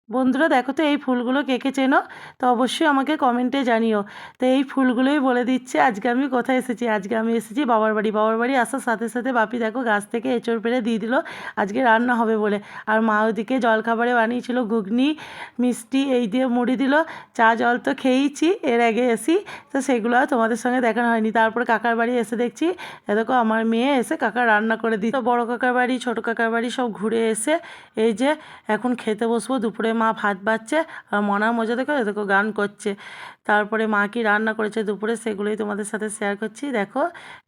বন্ধুরা দেখো তো এই ফুলগুলো কে কে চেনো, তো অবশ্যই আমাকে কমেন্টে জানিও। তো এই ফুলগুলোই বলে দিচ্ছে আজকে আমি কোথায় এসেছি। আজকে আমি এসেছি বাবার বাড়ি। বাবার বাড়ি আসার সাথে সাথে বাপি দেখো গাছ থেকে এঁচড় পেড়ে দিয়ে দিল আজকে রান্না হবে বলে। আর মা ওদিকে জলখাবারে বানিয়েছিল ঘুগনি মিষ্টি, এই দিয়ে মুড়ি দিল। চা জল তো খেয়েইছি এর আগে এসি, তো সেগুলো আর তোমাদের সঙ্গে দেখানো হয়নি। তারপরে কাকার বাড়ি এসে দেখছি দেখো আমার মেয়ে এসে কাকা রান্না করে দিই। তো বড়ো কাকার বাড়ি ছোটো কাকার বাড়ি সব ঘুরে এসে এই যে এখন খেতে বসবো। দুপুরে মা ভাত বাড়ছে আর মনার মজা দেখো দেখো গান করছে। তারপরে মা কি রান্না করেছে দুপুরে সেগুলোই তোমাদের সাথে শেয়ার করছি। দেখো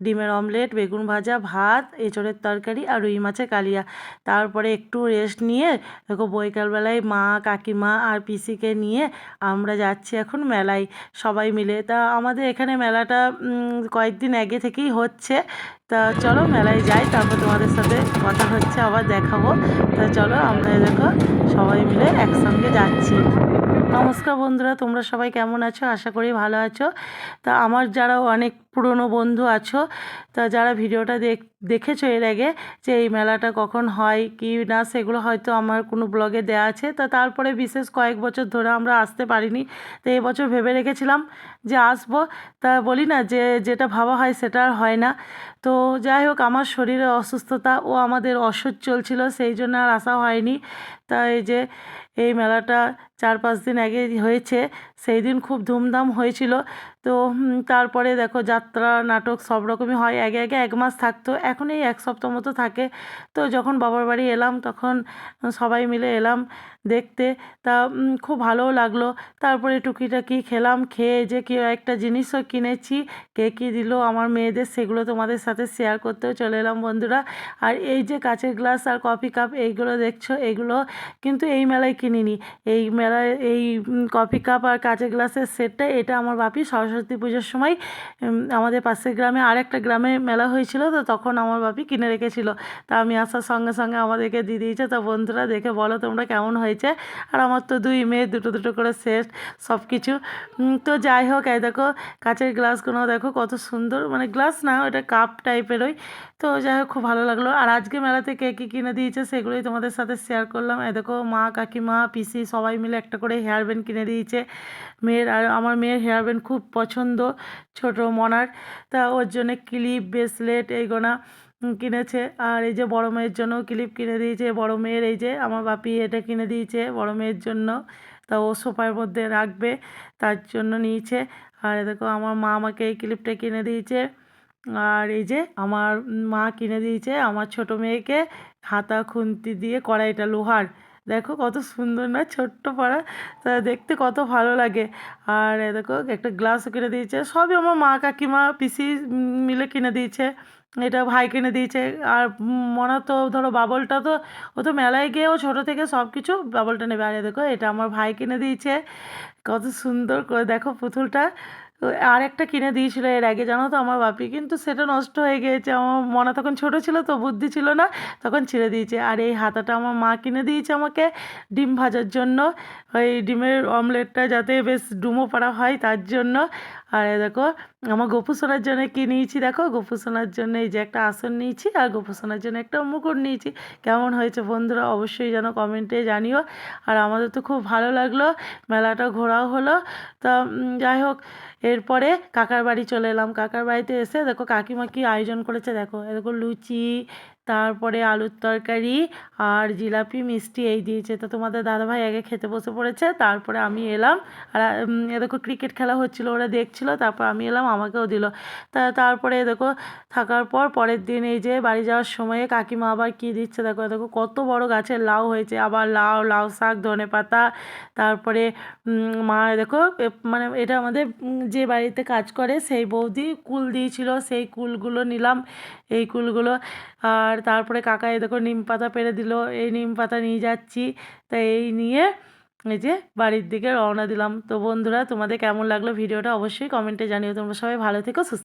ডিমের অমলেট, বেগুন ভাজা, ভাত, এঁচড়ের তরকারি আর রুই মাছের কালিয়া। তারপরে একটু রেস্ট নিয়ে দেখো বৈকালবেলায় মা কাকিমা আর পিসিকে নিয়ে আমরা যাচ্ছি এখন মেলায় সবাই মিলে। তা আমাদের এখানে মেলাটা কয়েকদিন আগে থেকেই হচ্ছে। তা চলো মেলায় যাই, তারপর তোমাদের সাথে কথা হচ্ছে, আবার দেখাবো। তা চলো আমরা দেখো সবাই মিলে একসঙ্গে যাচ্ছি। নমস্কার বন্ধুরা, তোমরা সবাই কেমন আছো? আশা করি ভালো আছো। তা আমার যারা অনেক পুরনো বন্ধু আছো, তা যারা ভিডিওটা দেখেছো এর আগে যে এই মেলাটা কখন হয় কি না সেগুলো হয়তো আমার কোনো ব্লগে দেওয়া আছে। তা তারপরে বিশেষ কয়েক বছর ধরে আমরা আসতে পারিনি। তো এই বছর ভেবে রেখেছিলাম যে আসবো। তা বলি না যে যেটা ভাবা হয় সেটা আর হয় না। তো যাই হোক আমার শরীরে অসুস্থতা ও আমাদের অসহ্য চলছিল, সেই জন্য আর আসা হয়নি। তা এই যে এই মেলাটা 4-5 দিন আগে হয়েছে, সেই দিন খুব ধুমধাম হয়েছিল। তো তারপরে দেখো যাত্রা নাটক সব রকমই হয়। আগে আগে 1 মাস থাকতো, এখন এই 1 সপ্তাহ মতো থাকে। তো যখন বাবার বাড়ি এলাম তখন সবাই মিলে এলাম দেখতে। তা খুব ভালোও লাগলো। তারপরে টুকিটাকি খেলাম, খেয়ে যে একটা জিনিসও কিনেছি, কে কী দিল আমার মেয়েদের সেগুলো তোমাদের সাথে শেয়ার করতেও চলে এলাম বন্ধুরা। আর এই যে কাঁচের গ্লাস আর কফি কাপ এইগুলো দেখছো, এগুলো কিন্তু এই মেলায় কিনিনি। এই মেলায় এই কফি কাপ আর কাঁচের গ্লাসের সেটটা এটা আমার বাপি সরস্বতী পুজোর সময় আমাদের পাশের গ্রামে আরেকটা গ্রামে মেলা হয়েছিল, তো তখন আমার বাপি কিনে রেখেছিল। তা আমি আসার সঙ্গে সঙ্গে আমাদেরকে দিয়ে দিয়েছে। তা বন্ধুরা দেখে বলো তোমরা কেমন হয়েছে। আর আমার তো 2 মেয়ে, দুটো দুটো করে সেট সব কিছু। তো যাই হোক এই দেখো কাঁচের গ্লাসগুলো দেখো কত সুন্দর, মানে গ্লাস না ওটা কাপ টাইপেরই। তো যাই হোক খুব ভালো লাগলো। আর আজকে মেলাতে কে কী কিনে দিয়েছে সেগুলোই তোমাদের সাথে শেয়ার করলাম। এই দেখো মা কাকিমা পিসি সবাই মিলে একটা করে হেয়ার ব্যান্ড কিনে দিয়েছে মেয়ের। আর আমার মেয়ের হেয়ার ব্যান্ড খুব পছন্দ, ছোটো মনার। তা ওর জন্যে ক্লিপ ব্রেসলেট এইগোনা কিনেছে। আর এই যে বড় মেয়ের জন্য ক্লিপ কিনে দিয়েছে। বড় মেয়ের এই যে আমার বাপি এটা কিনে দিয়েছে বড় মেয়ের জন্য। তা ও সোফার মধ্যে রাখবে তার জন্য নিয়েছে। আর দেখো আমার মা আমাকে এই ক্লিপটা কিনে দিয়েছে। আর এই যে আমার মা কিনে দিয়েছে আমার ছোটো মেয়েকে হাতা খুন্তি দিয়ে কড়াইটা লোহার। দেখো কত সুন্দর না, ছোট্ট পাড়া, তা দেখতে কত ভালো লাগে। আর দেখো একটা গ্লাসও কিনে দিয়েছে। সবই আমার মা কাকিমা পিসি মিলে কিনে দিয়েছে। এটা ভাই কিনে দিয়েছে। আর মনে তো ধরো বাবলটা তো ও তো মেলায় গিয়ে ও ছোটো থেকে সব কিছু বাবলটা নেবে। আর দেখো এটা আমার ভাই কিনে দিয়েছে। কত সুন্দর করে দেখো পুতুলটা। আর একটা কিনে দিয়েছিল এর আগে জানো তো আমার বাপি, কিন্তু সেটা নষ্ট হয়ে গিয়েছে। আমার মনে তখন ছোটো ছিল তো বুদ্ধি ছিল না, তখন ছিঁড়ে দিয়েছে। আর এই হাতাটা আমার মা কিনে দিয়েছে আমাকে ডিম ভাজার জন্য, ওই ডিমের অমলেটটা যাতে বেশ ডুমো পাড়া হয় তার জন্য। আর দেখো আমার গপু সোনার জন্য কী নিয়েছি, দেখো গপু সোনার জন্য এই যে একটা আসন নিয়েছি আর গপু সোনার জন্য একটা মুকুট নিয়েছি। কেমন হয়েছে বন্ধুরা অবশ্যই যেন কমেন্টে জানিও। আর আমাদের তো খুব ভালো লাগলো, মেলাটা ঘোরাও হলো। তা যাই হোক এরপরে কাকার বাড়ি চলে এলাম। কাকার বাড়িতে এসে দেখো কাকিমা কী আয়োজন করেছে, দেখো দেখো লুচি, তারপরে আলুর তরকারি আর জিলাপি মিষ্টি এই দিয়েছে। তো তোমাদের দাদাভাই আগে খেতে বসে পড়েছে, তারপরে আমি এলাম। আর এ দেখো ক্রিকেট খেলা হচ্ছিলো, ওরা দেখছিলো, তারপর আমি এলাম আমাকেও দিল। তারপরে দেখো থাকার পর পরের দিন এই যে বাড়ি যাওয়ার সময়ে কাকিমা আবার কী দিচ্ছে, দেখো দেখো কত বড় গাছের লাউ হয়েছে, আবার লাউ লাউ শাক ধনেপাতা। তারপরে মা দেখো মানে এটা আমাদের যে বাড়িতে কাজ করে সেই বৌদি কুল দিয়েছিল, সেই কুলগুলো নিলাম, এই কুলগুলো। আর তারপরে কাকা এই দেখো নিম পাতা পেড়ে দিল, এই নিম পাতা নিয়ে যাচ্ছি। তাই এই নিয়ে এই যে বাড়ির দিকে রওনা দিলাম। তো বন্ধুরা তোমাদের কেমন লাগলো ভিডিওটা অবশ্যই কমেন্টে জানিও। তোমরা সবাই ভালো থেকো, সুস্থ